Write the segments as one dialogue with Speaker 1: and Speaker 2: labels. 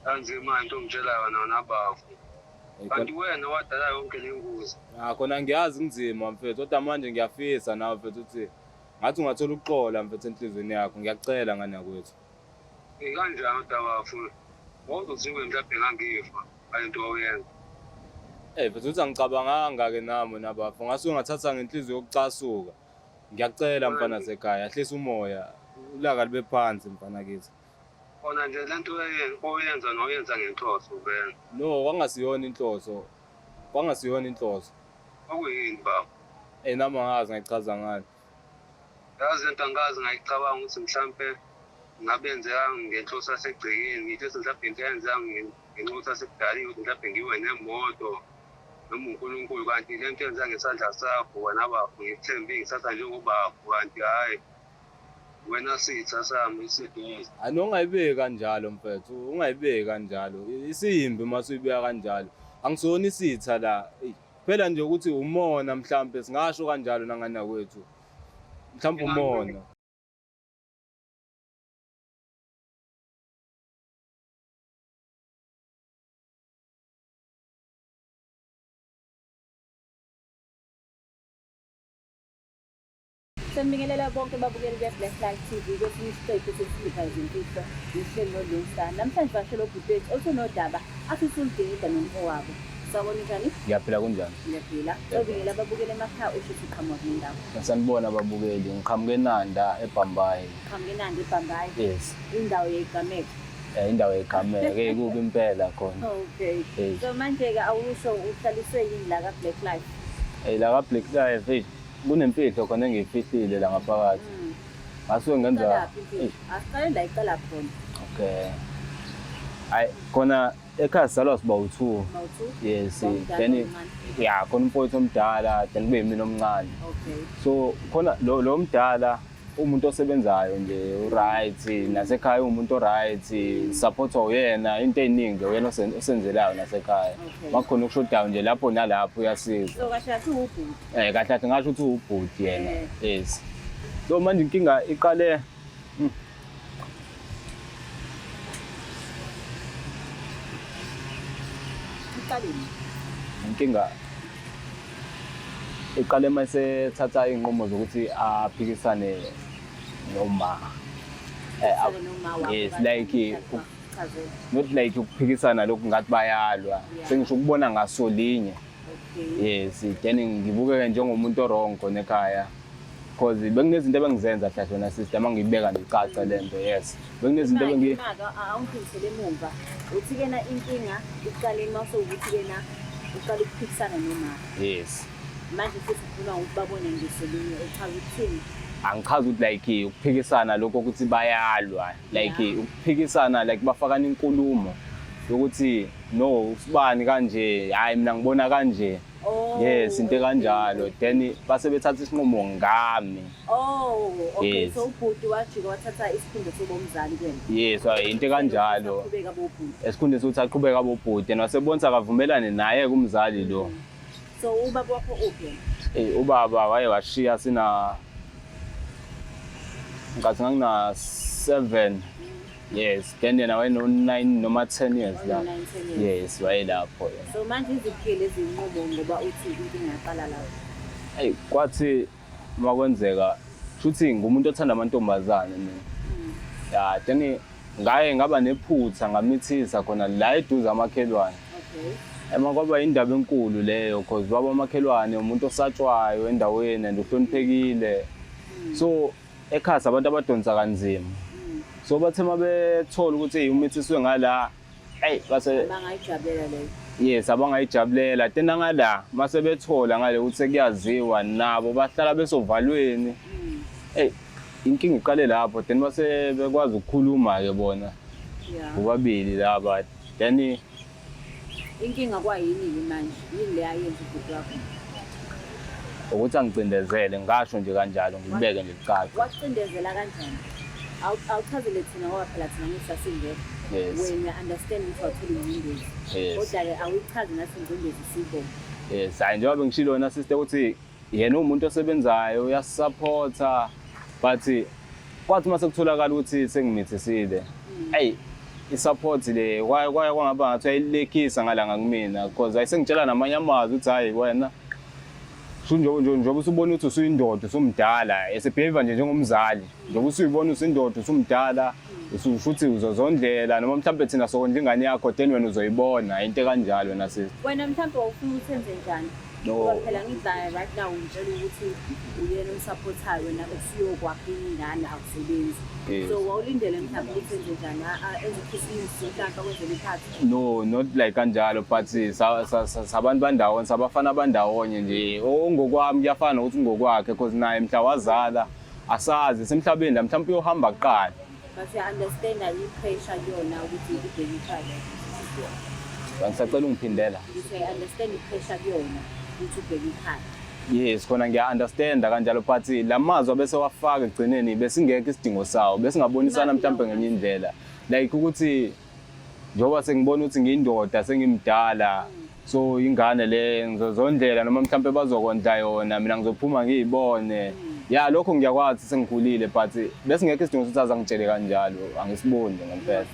Speaker 1: Kanzima into ngitshela yona nabafu. Kanti wena wadala yonke le ngozi.
Speaker 2: Khona ngiyazi kunzima mfethu, kodwa manje ngiyafisa nawe mfethu ukuthi ngathi ungathola ukuxola mfethu enhlizweni yakho. Ngiyakucela ngane yakwethu.
Speaker 1: Kanjani udabafu? Wawuzoziwe mhlawumbe ngangifa into oyenza.
Speaker 2: Mfethu uthi angicabanganga-ke nami nabafu. Ngasuke ngathatha ngenhliziyo yokucasuka. Ngiyakucela mfana sekhaya, ahlisa umoya. Ulaka libe phansi mfana kithi.
Speaker 1: Khona nje lento oyenza noyenza ngenhloso vele.
Speaker 2: No, kwangasiyona inhloso. Kwangasiyona inhloso.
Speaker 1: Okuyini baba?
Speaker 2: Nami angazi ngayichaza ngani.
Speaker 1: Yazi into angazi ngayicabanga ukuthi mhlampe ngabenzeka ngenhloso yasegcekeni, ngithi mhlawumbe into eyenzeka ngenhloso yasekudaleni ukuthi mhlawumbe ngiwe nemoto noma uNkulunkulu, kanti lento yenza ngesandla sakho wena bafu. Ngikuthembe ngisatha njengobafu kanti hhayi wena sitha sami isiduze.
Speaker 2: Ungayibeki kanjalo mfethu, ungayibeki kanjalo. Isiyimbi mase uyibeka kanjalo. Angisona isitha la. Phela nje ukuthi umona mhlambe singasho kanjalo nangana kwethu. Mhlawumbe umona.
Speaker 3: Sembingelela bonke babukeli be-Black Light TV kwesinye isiqephu sesifika izimfihlo ngihleli noLungisa. Namhlanje bashelo ubhuti wethu osenodaba asisuludingida nomfowabo. Sawubona njani?
Speaker 2: Ngiyaphila kunjani?
Speaker 3: Ngiyaphila. Sobingelela babukeli emakhaya usho ukuthi uqhamuka nendawo.
Speaker 2: Sanibona ababukeli, ngiqhamuke eNanda eBhambayi.
Speaker 3: Uqhamuke eNanda eBhambayi?
Speaker 2: Yes.
Speaker 3: Indawo yeGameka?
Speaker 2: Indawo yeGameka, kubi impela khona.
Speaker 3: Okay. So manje-ke awusho uhlaliswe yini la ka-Black Life?
Speaker 2: La ka-Black Life kunemfihlo khona engiyifihlile la ngaphakathi. Ngasuke ngenza
Speaker 3: asiqale la iqala khona.
Speaker 2: Okay. Hayi khona ekhaya salwa siba u2. Yes, then khona umfowethu omdala then kube yimina omncane.
Speaker 3: Okay.
Speaker 2: So khona lo mdala umuntu osebenzayo nje uright, nasekhaya umuntu oright, supportwa uyena, into eziningi uyena osenzelayo nasekhaya. Makhona ukushodayo nje lapho nalapho uyasiza.
Speaker 3: So kahle kahle ubhuti.
Speaker 2: Kahle kahle ngasho ukuthi ubhuti yena. Yes. So manje inkinga iqale inkinga iqale mase thatha inqomo zokuthi aphikisane noma yes, like not like ukuphikisana lokhu ngathi bayalwa, sengisho ukubona ngaso linye. Yes, then ngibukeke njengomuntu orong khona ekhaya because bekunezinto ebengizenza hlahle wena sister mangiyibeka ngicaca lento. Yes, bekunezinto
Speaker 3: awungiphilisele emumva uthi kena inkinga iqale mase ukuthi kena uqala ukuphikisana noma.
Speaker 2: Yes,
Speaker 3: manje futhi ufuna ukubabone ngeselinye echaza ukuthini?
Speaker 2: Angichaza ukuthi like ukuphikisana lokho ukuthi bayalwa, like ukuphikisana like bafakana inkulumo yokuthi no usibani kanje, hayi mina ngibona kanje. Yes, into kanjalo then base bethatha isinqumo ngami.
Speaker 3: Okay. So ubhuti wajika wathatha isikhundla sobomzali kwena?
Speaker 2: Yes, into kanjalo. Esikhundla sokuthi aqhubeka bobhuti and wasebonisa akavumelane naye kumzali lo.
Speaker 3: So ubaba wakho uphi?
Speaker 2: Ubaba waye washiya sina ngathi ngina 7. Yes, then yena wayeno 9 noma 10 years la. Yes, wayelapho.
Speaker 3: So manje iziphile ezinqubo ngoba uthi inkinga yaqala la.
Speaker 2: Kwathi makwenzeka futhi ngumuntu othanda amantombazane mina. Then ngaye ngaba nephutha ngamithisa khona la eduze amakhelwane.
Speaker 3: Okay.
Speaker 2: Kwaba indaba enkulu leyo because baba amakhelwane umuntu osatshwayo endaweni and uhloniphekile. So ekhaya abantu abadonsa kanzima. So bathe mabethola ukuthi umithiswe ngala base
Speaker 3: bangayijabulela leyo.
Speaker 2: Yes, abangayijabulela then ngala mase bethola ngale ukuthi kuyaziwa nabo bahlala besovalweni. Inkinga iqale lapho then base bekwazi ukukhuluma ke bona. Ubabili laba then
Speaker 3: inkinga kwayini manje yini le ayenza ubhuti wakho?
Speaker 2: Ukuthi angicindezele ngasho nje kanjalo ngibeke nje icaca.
Speaker 3: Wacindezela kanjani? Awuchazele thina ngoba phela thina ngisasingekho. Wena understand ukuthi wathula ingcindezi. Kodwa-ke awuyichazi nathi ingcindezi sibone.
Speaker 2: Yes, hayi njengoba ngishilo wena sister ukuthi yena umuntu osebenzayo uyasupporta but kwathi mase kutholakala ukuthi sengimithisile. i-support le kwaya kwangaba ngathi ayilekisa ngalanga kumina because ayisengitshela namanye amazwi ukuthi hayi wena njengoba usubona ukuthi usuyindoda usumdala esebehave nje njengomzali njengoba usuyibona usuyindoda usumdala futhi uzozondlela noma mhlawumbe thina sokondla ingane yakho then wena uzoyibona into kanjalo wena sisi.
Speaker 3: Wena mhlawumbe ufuna uthenze njani? Ngoba phela ngidlala right now ngitshela ukuthi uyena umsupportayo wena usiyokwakha ingane akusebenzi. So wawulindele mhlawumbe uthenze njani ezikhisimusi mhlawumbe kwenzela ikhathi?
Speaker 2: No, not like kanjalo but sabantu bandawonye sabafana bandawonye nje ongokwami kuyafana ukuthi ngokwakhe because naye mhla wazala asazi semhlabeni la mhlawumbe uyohamba kuqala.
Speaker 3: But you understand that i-pressure kuyona ukuthi ubheke ikhaya.
Speaker 2: Ngisacela ungiphindela.
Speaker 3: You understand i-pressure kuyona ukuthi ubheke ikhaya.
Speaker 2: Yes, khona ngiya-understanda kanjalo but lamazwi bese wafaka egcineni bese ingekho isidingo sawo bese ngabonisana mhlawumbe ngenye indlela like ukuthi njengoba sengibona ukuthi ngiyindoda sengimdala so ingane le ngizozondlela noma mhlawumbe bazokondla yona mina ngizophuma ngiyibone ya lokho ngiyakwazi sengikhulile but bese ngekho isidingo sokuthi azangitshele kanjalo angisiboni ngempela.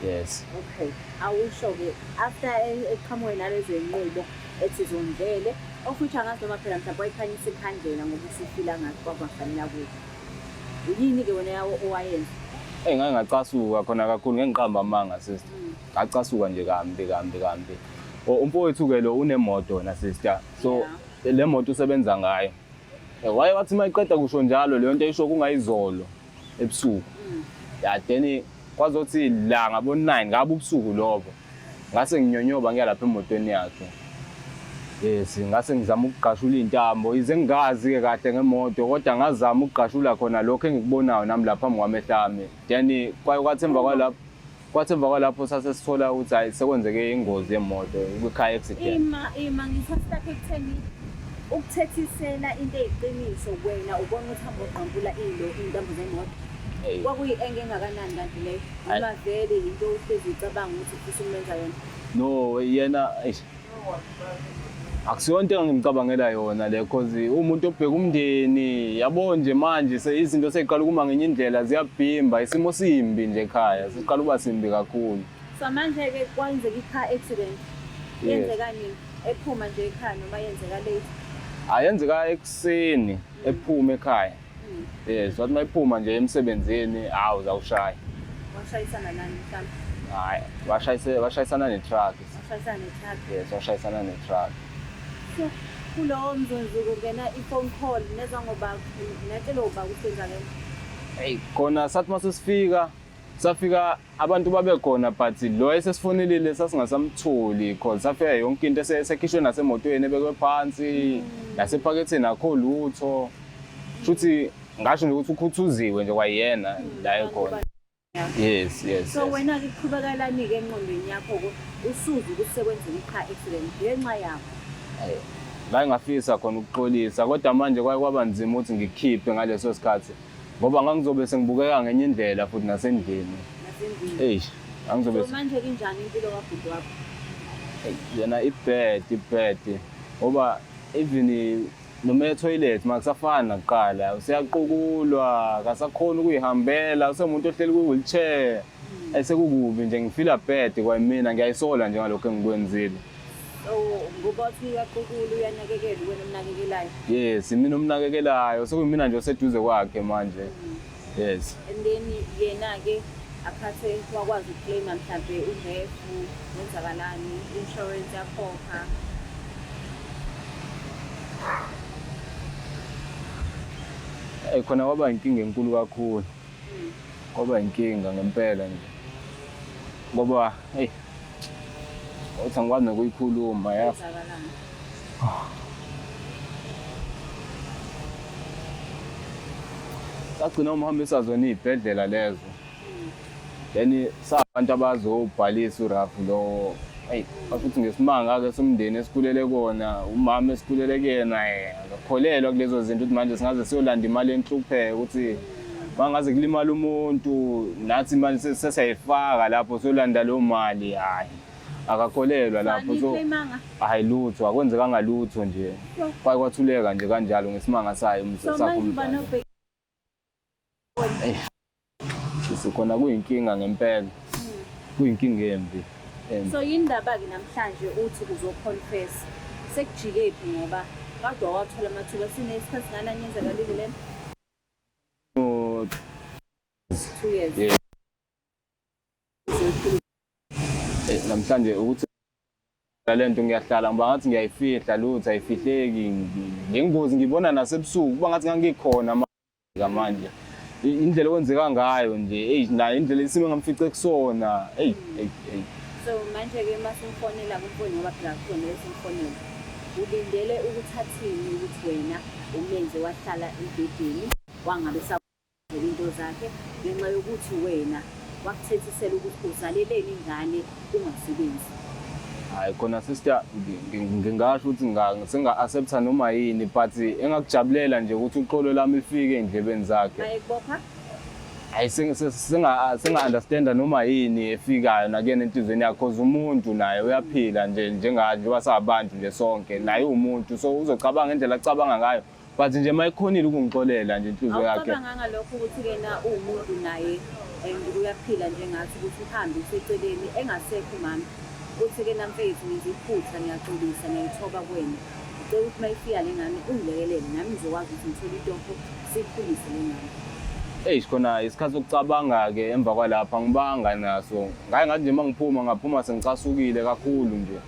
Speaker 2: Yes.
Speaker 3: Okay, awusho-ke after eqhamuke nalezo zinqubo ethi zondlele ofuthi angazi noma phela mhlawumbe wayikhanyisa ikhandlela ngoba usifila ngathi kwakufanele kuthi yini-ke wena yawo owayenza?
Speaker 2: Ngake ngacasuka khona kakhulu ngengiqamba amanga sister. Ngacasuka nje kambi. Umfowethu-ke lo unemoto na sister so le moto usebenza ngayo waye wathi mayiqeda kusho njalo leyo nto ayisho kungayizolo ebusuku ya then kwazothi la ngabo 9 ngabe ubusuku lobo ngase nginyonyoba ngiya lapha emotweni yakhe. Yes, ngase ngizama ukugashula intambo ize ngingazi-ke kahle ngemoto kodwa ngazama ukugashula khona lokho engikubonayo nami lapha phambi kwamehlami then kwathemva kwalapho sase sithola ukuthi hayi sekwenzeke ingozi yemoto kwi-car accident.
Speaker 3: Ima ngisasitake ekutheni ukuthethisela into eyiqiniso wena ubona ukuthi hamba uqambula iy'ntambo zemoto kwakuyi-enge engakanani kanti leyo uma vele into uhlezi icabanga ukuthi ufisa ukumenza yona?
Speaker 2: No, yena akusiyo into engimcabangela yona le because umuntu obheka umndeni yabo nje manje izinto seyiqala ukuma ngenye indlela ziyabhimba isimo simbi nje ekhaya siqala uba simbi kakhulu.
Speaker 3: So manje-ke kwenzeka i-car accident yenzeka nini ephuma nje ekhaya noma yenzeka late?
Speaker 2: Ayenzeka ekuseni ephuma ekhaya. Yes, wathi mayiphuma nje emsebenzini uzawushaya.
Speaker 3: Washayisana nani mhlawumbe?
Speaker 2: Hayi washayisana ne-truck.
Speaker 3: Washayisana ne-truck?
Speaker 2: Yes, washayisana ne-truck.
Speaker 3: So kulowo mzuzu kungena i-phone call neza ngoba natshela uba kuthenzakele?
Speaker 2: Hey, khona sathi safika abantu babekhona but lo esesifonelile sasingasamtholi because safika yonke into esekhishwe nasemotweni ebekwe phansi nasephaketheni akho lutho futhi ngasho nje ukuthi ukhuthuziwe nje kwayena la ekhona. Yes.
Speaker 3: So wena-ke kuqhubekelani-ke engqondweni yakho usuze ukuthi sekwenzeka i-car accident ngenxa yakho?
Speaker 2: La ngafisa khona ukuxolisa kodwa manje kwaba nzima ukuthi ngikhiphe ngaleso sikhathi ngoba ngangizobe sengibukeka ngenye indlela futhi nasendlini. Angizobe.
Speaker 3: So manje kinjani impilo kabhuti wakho?
Speaker 2: Yena ibhad ngoba even noma etoilet makusafana nakuqala useyaqukulwa akasakhona ukuyihambela usemuntu ohleli kwi-wheelchair ayisekukubi nje ngifila bad kwamina ngiyayisola nje ngalokho engikwenzile.
Speaker 3: So ngoba uthi uyaqukula uyanakekela wena umnakekelayo?
Speaker 2: Yes, mina umnakekelayo sekuyimina nje oseduze kwakhe manje. Yes.
Speaker 3: And then yena-ke akhathe wakwazi ukuclaima mhlawumbe uhefu wenzakalani insurance yakhokha?
Speaker 2: Khona kwaba inkinga enkulu kakhulu. Kwaba inkinga ngempela nje. Ngoba uthi angikwazi nokuyikhuluma yazi. Sagcina umhambisa zona iy'bhedlela lezo. Then sabantu abazobhalisa urafu lo futhi ngesimanga-ke somndeni esikhulele kona umama esikhulele kuyena akakholelwa kulezo zinto ukuthi manje singaze siyolanda imali enhlupheko ukuthi mangaze kulimala umuntu nathi imali sesiyayifaka lapho siyolanda leyo mali hayi akakholelwa lapho so hayi lutho akwenzekanga lutho nje kwathuleka nje kanjalo ngesimanga sayo umsakho sikhona kuyinkinga ngempela. kuyinkinga embi.
Speaker 3: So yindaba-ke namhlanje uthi uzoconfess sekujikephi ngoba kade wathola amathuba sinesikhathi ngana nyenzakalile lena 2 years.
Speaker 2: Yeah. Namhlanje ukuthi lento ngiyahlala ngiba ngathi ngiyayifihla lutho ayifihleki ngengozi ngibona nasebusuku kuba ngathi ngangikhona manje indlela okwenzeka ngayo nje la indlela isimo ngamfice kusona
Speaker 3: so manje-ke masimfonela kumfoni ngoba phela kukhona esimfonela ulindele ukuthathini ukuthi wena umenze wahlala embhedeni wangabe sakwenza into zakhe ngenxa yokuthi wena wakuthethisela ukuthi uzaleleni ingane ungasebenzi.
Speaker 2: Hayi khona sister ngingasho ukuthi senga-accepta noma yini but engakujabulela nje ukuthi uqolo lami lifike endlebeni zakhe.
Speaker 3: Ayekubopha?
Speaker 2: Hayi senga-understanda noma yini efikayo nakuyena enhlizweni yakhe cause umuntu naye uyaphila nje njengathi wasabantu nje sonke naye umuntu so uzocabanga ngendlela acabanga ngayo but nje mayikhonile ukungixolela nje inhliziyo yakhe.
Speaker 3: Awucabanga ngalokho ukuthi-ke na uwumuntu naye uyaphila njengathi ukuthi uhambe useceleni engasekho mama uthi-ke namfethu ngenza iphutha ngiyaxolisa ngiyayithoba kuwena ngicela ukuthi uma ifika le ngane ungilekelele nami ngizokwazi ukuthi ngithole itofo sikhulise le ngane.
Speaker 2: Khona isikhathi sokucabanga-ke emva kwalapha ngibanga naso ngaye ngathi nje uma ngaphuma sengicasukile kakhulu nje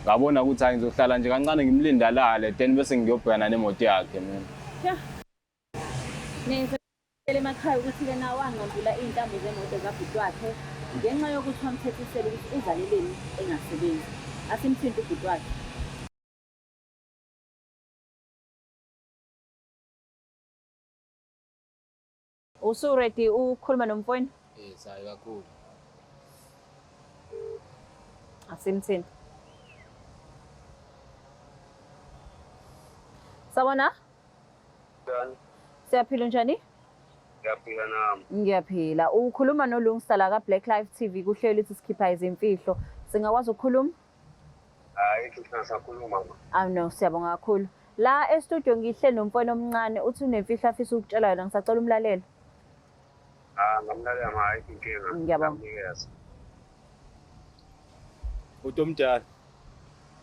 Speaker 2: ngabona ukuthi hayi ngizohlala nje kancane ngimlinda alale then bese ngiyobhekana nemoto yakhe mina.
Speaker 3: Nenzele emakhaya ukuthi-ke na wangambula iy'ntambo zemoto zabhuti wakhe ngenxa yokuthi wamthethisela ukuthi uzaleleni engasebenzi asimthinte ubhuti wakhe. Usu-ready ukukhuluma nomfowenu?
Speaker 2: Yes, hayi kakhulu.
Speaker 3: Asimthini. Sawona?
Speaker 1: Njani?
Speaker 3: Siyaphila njani?
Speaker 1: Ngiyaphila nami.
Speaker 3: Ngiyaphila. Ukhuluma noLungisala ka-Black Life TV kuhlelo lithi sikhipha izimfihlo. Singakwazi ukukhuluma?
Speaker 1: Hayi ngisakhuluma ma.
Speaker 3: No, siyabonga kakhulu. La e-studio ngihle nomfowenu omncane uthi unemfihlo afisa ukutshela yona ngisacela umlalelo.
Speaker 1: Ngamlalela hayi inkinga.
Speaker 3: Ngiyabonga.
Speaker 2: Utomdala.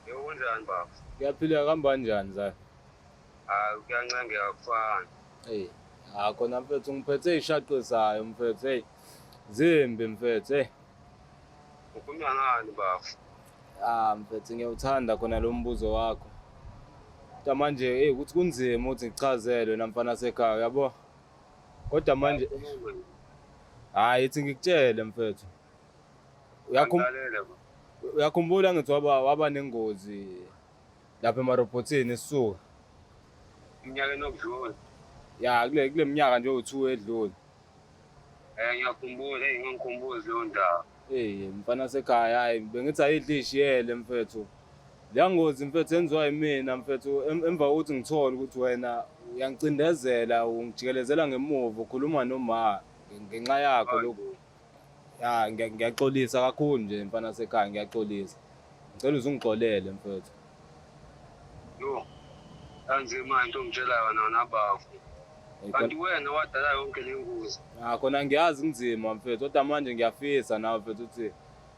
Speaker 1: Yebo kunjani baba?
Speaker 2: Kuyaphila kanjani zala?
Speaker 1: Kuyancengeka kufana.
Speaker 2: Khona mfethu ngiphethe ishaqisayo mfethu zimbi mfethu
Speaker 1: Ukhuluma ngani baba?
Speaker 2: Mfethu ngiyawuthanda khona lo mbuzo wakho. Kodwa manje ukuthi kunzima ukuthi ngichazele wena mfana sekhaya uyabo. Kodwa manje ithi ngikutshele mfethu. Uyakhumbula ngithi waba nengozi lapha emarobhothini esisuka.
Speaker 1: Iminyaka enokudlula.
Speaker 2: Kule minyaka nje u2 edlule.
Speaker 1: Ngiyakhumbula ngikhumbuza leyo ndaba.
Speaker 2: Mfana sekhaya hayi bengithi ayidli ishiyele mfethu. Le ngozi mfethu enziwa yimina mfethu emva kokuthi ngithole ukuthi wena uyangicindezela ungijikelezela ngemuva ukhuluma noma ngenxa yakho lokho. Ngiyaxolisa kakhulu nje mfana sekhaya ngiyaxolisa. Ngicela uzungixolele mfethu.
Speaker 1: Yo. Anzima into ngitshela yona nabafu. Kanti wena wadala yonke le ngozi.
Speaker 2: Khona ngiyazi kunzima mfethu kodwa manje ngiyafisa nawe mfethu uthi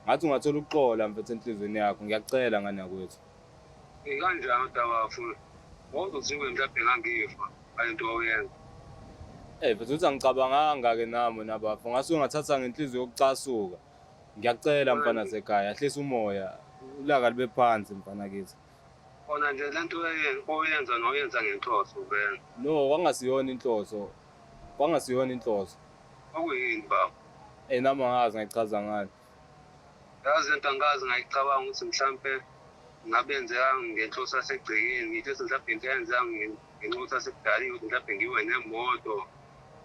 Speaker 2: ngathi ungathola ukuxola mfethu enhlizweni yakho ngiyacela ngane yakwethu.
Speaker 1: Kanjani udabafu? Wawuzoziwe mhlawumbe ngangifa into oyenza.
Speaker 2: Mfethu uthi angicabanganga-ke nami nabafu ngasuke ngathatha ngenhliziyo yokucasuka. Ngiyacela mfana sekhaya ahlisa umoya ulaka libe phansi mfana kithi.
Speaker 1: Khona nje lento oyenza noyenza ngenhloso vele.
Speaker 2: No, kwangasiyona inhloso.
Speaker 1: Okuyini baba?
Speaker 2: Nami angazi ngayichaza ngani.
Speaker 1: Yazi into angazi ngayicabanga ukuthi mhlawumbe ngabenzeka ngenhloso yasegcekeni ngithi mhlawumbe into eyenza ngenhloso yasekudaleni ukuthi mhlawumbe ngiwe nemoto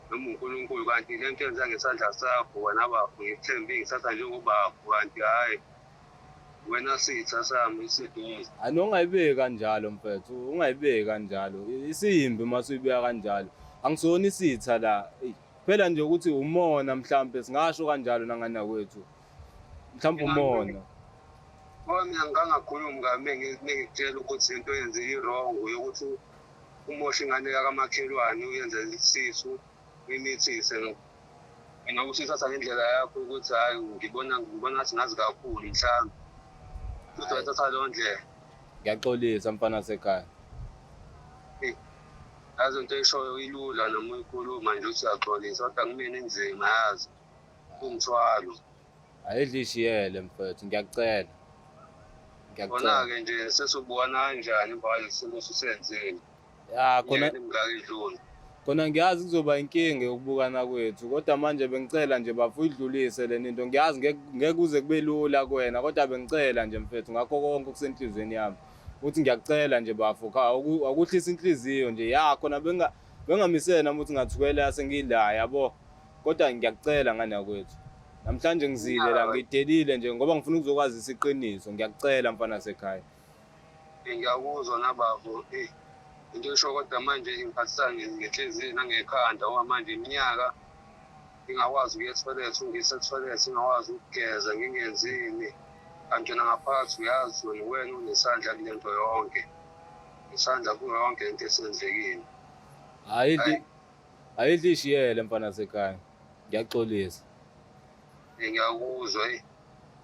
Speaker 1: noma uNkulunkulu kanti lento yenza ngesandla sakho wena bafu ngikuthembe ngisatha njengobafu kanti hayi wena sitha sami isiduze.
Speaker 2: Ungayibeki kanjalo mfethu, ungayibeki kanjalo. Isiyimbi mase uyibeka kanjalo. Angisona isitha la. Phela nje ukuthi umona mhlambe singasho kanjalo nangana kwethu. Mhlawumbe umona.
Speaker 1: Mina ngangakhulumi ngami ngikutshela ukuthi into yenze i-wrong yokuthi umosha ingane yakamakhelwane uyenze isisu uyimithise. Mina usithatha ngendlela yakho ukuthi hayi ngibona ngathi ngazi kakhulu mhlawumbe. Futhi wathatha leyo ndlela.
Speaker 2: Ngiyaxolisa mfana sekhaya.
Speaker 1: Yazi into eshoyo ilula noma uyikhuluma nje uthi uyaxolisa kodwa kumina inzima yazi. Umthwalo.
Speaker 2: Ayidlishiyele mfethu ngiyacela.
Speaker 1: Khona-ke nje sesubona kanjani impela isimo susenzile.
Speaker 2: Ya khona
Speaker 1: ngakidlula.
Speaker 2: Khona ngiyazi kuzoba inkinga ukubukana kwethu kodwa manje bengicela nje bafuyidlulise le nto. Ngiyazi ngeke kuze kube lula kuwena kodwa bengicela nje mfethu ngakho konke okusenhlizweni yami. Uthi ngiyacela nje bafu akuhlisa inhliziyo nje ya khona bengamisena ukuthi ngathukela sengila yabo kodwa ngiyacela ngana kwethu. Namhlanje ngizile la ngidelile nje ngoba ngifuna ukuzokwazisa iqiniso ngiyacela mfana sekhaya.
Speaker 1: Ngiyakuzwa nabafu into esho kodwa manje ngiphathisana ngenhliziyo nangekhanda ngoba manje iminyaka ngingakwazi ukuya e-toilet ungise e-toilet ngingakwazi ukugeza ngingenzini kanti ngaphakathi uyazi wena unesandla kule nto yonke isandla kuyo yonke into esenzekile.
Speaker 2: Ayidlishiyele mfana sekhaya ngiyaxolisa.
Speaker 1: Ngiyakuzwa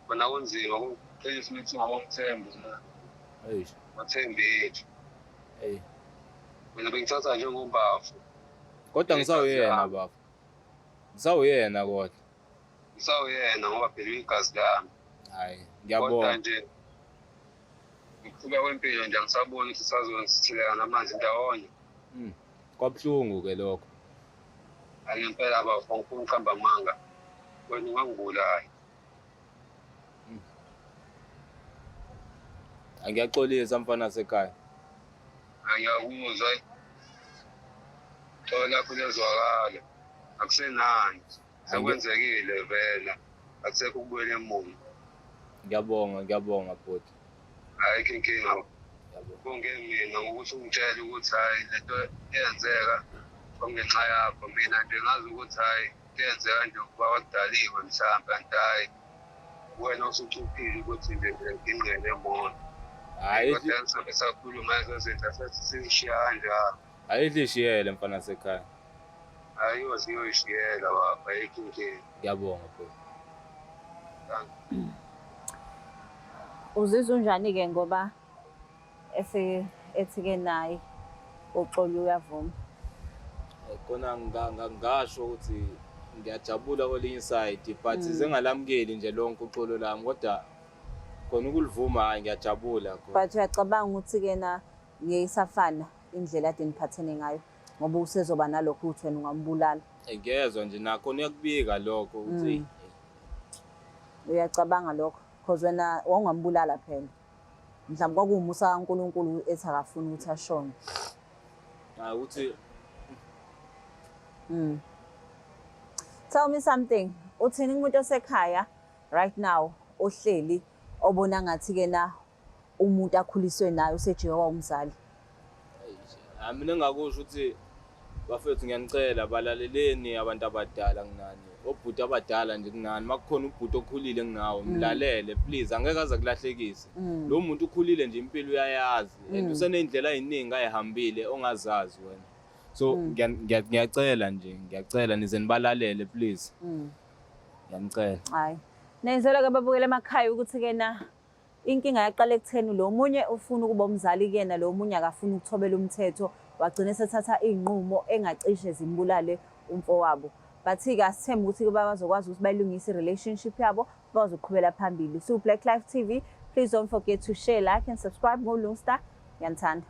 Speaker 1: bona kunzima ukuphilisa imithi ngomthembu mathembi yethu. Mina bengithatha njengombafu
Speaker 2: Kodwa ngisawuyena bafu. Ngisawuyena kodwa.
Speaker 1: Ngisawuyena ngoba phela igazi lami.
Speaker 2: Hayi ngiyabonga.
Speaker 1: Kodwa nje ukuqhubeka kwempilo nje angisaboni ukuthi sazonsithileka namanzi ndawonye.
Speaker 2: Kwabhlungu ke lokho.
Speaker 1: Hayi ngempela abafu ngifuna ukuhamba manga. Wena ungangibulali.
Speaker 2: Angiyaxolisa mfana sekhaya.
Speaker 1: Ngiyakuzwa. Thola kulezwakala. Akusenani. Sekwenzekile vela. Akusekho ukubuyela emuva.
Speaker 2: Ngiyabonga bhuti.
Speaker 1: Hayi inkinga. Konke mina ngokuthi ungitshela ukuthi hayi lento iyenzeka ngenxa yakho mina nje ngazi ukuthi hayi kuyenzeka nje ukuba wadaliwe mhlawumbe kanti hayi wena usuchuphile ukuthi nje ngingene emoto. Hayi kodwa ngisabe sakhuluma ngazo zinto sesishiya kanjalo.
Speaker 2: Ayidlishiyele mfana sekhaya.
Speaker 1: Hayi uyoyishiyela baba inkinga.
Speaker 2: Ngiyabonga bhuti.
Speaker 3: Uzizwa unjani-ke ngoba ethi-ke naye uxolo uyavuma?
Speaker 2: Khona ngasho ukuthi ngiyajabula kwelinye iside but sengalamukeli nje lonke uxolo lami kodwa khona ukulivuma hayi ngiyajabula khona.
Speaker 3: But uyacabanga ukuthi-ke na ngiyisafana indlela ade niphathene ngayo ngoba usezoba nalokho uthi wena ungambulala?
Speaker 2: Ngiyezwa nje nakho uyakubika lokho ukuthi
Speaker 3: uyacabanga lokho because wena wawungambulala phela mhlawumbe kwakuwumusa kaNkulunkulu ethi akafuni ukuthi ashone.
Speaker 2: Hayi uthi
Speaker 3: Tell me something. Uthini umuntu osekhaya right now ohleli obona ngathi-ke na umuntu akhuliswe naye useJehova umzali?
Speaker 2: Mina ngakusho ukuthi bafethu ngiyanicela balaleleni abantu abadala kunani. Obhuti abadala nje kunani makukhona ubhuti okhulile nginawo mlalele please angeke aze kulahlekise. Lo muntu ukhulile nje impilo uyayazi and usenendlela eziningi ayihambile ongazazi wena. So ngiyacela nize nibalalele please. Ngiyamcela.
Speaker 3: Hayi. Nenzela ke babukele emakhaya ukuthi-ke na inkinga yaqala ekutheni lo munye ufuna ukuba umzali kuyena lo munye akafuna ukuthobela umthetho wagcina sethatha iy'nqumo engacishe zimbulale umfowabo. But-ke asithembe ukuthi bazokwazi ukuthi bayilungise i-relationship yabo bazoqhubela phambili. So Black Life TV, please don't forget to share, like and subscribe. Ngolungstar, ngiyanithanda.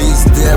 Speaker 4: Is there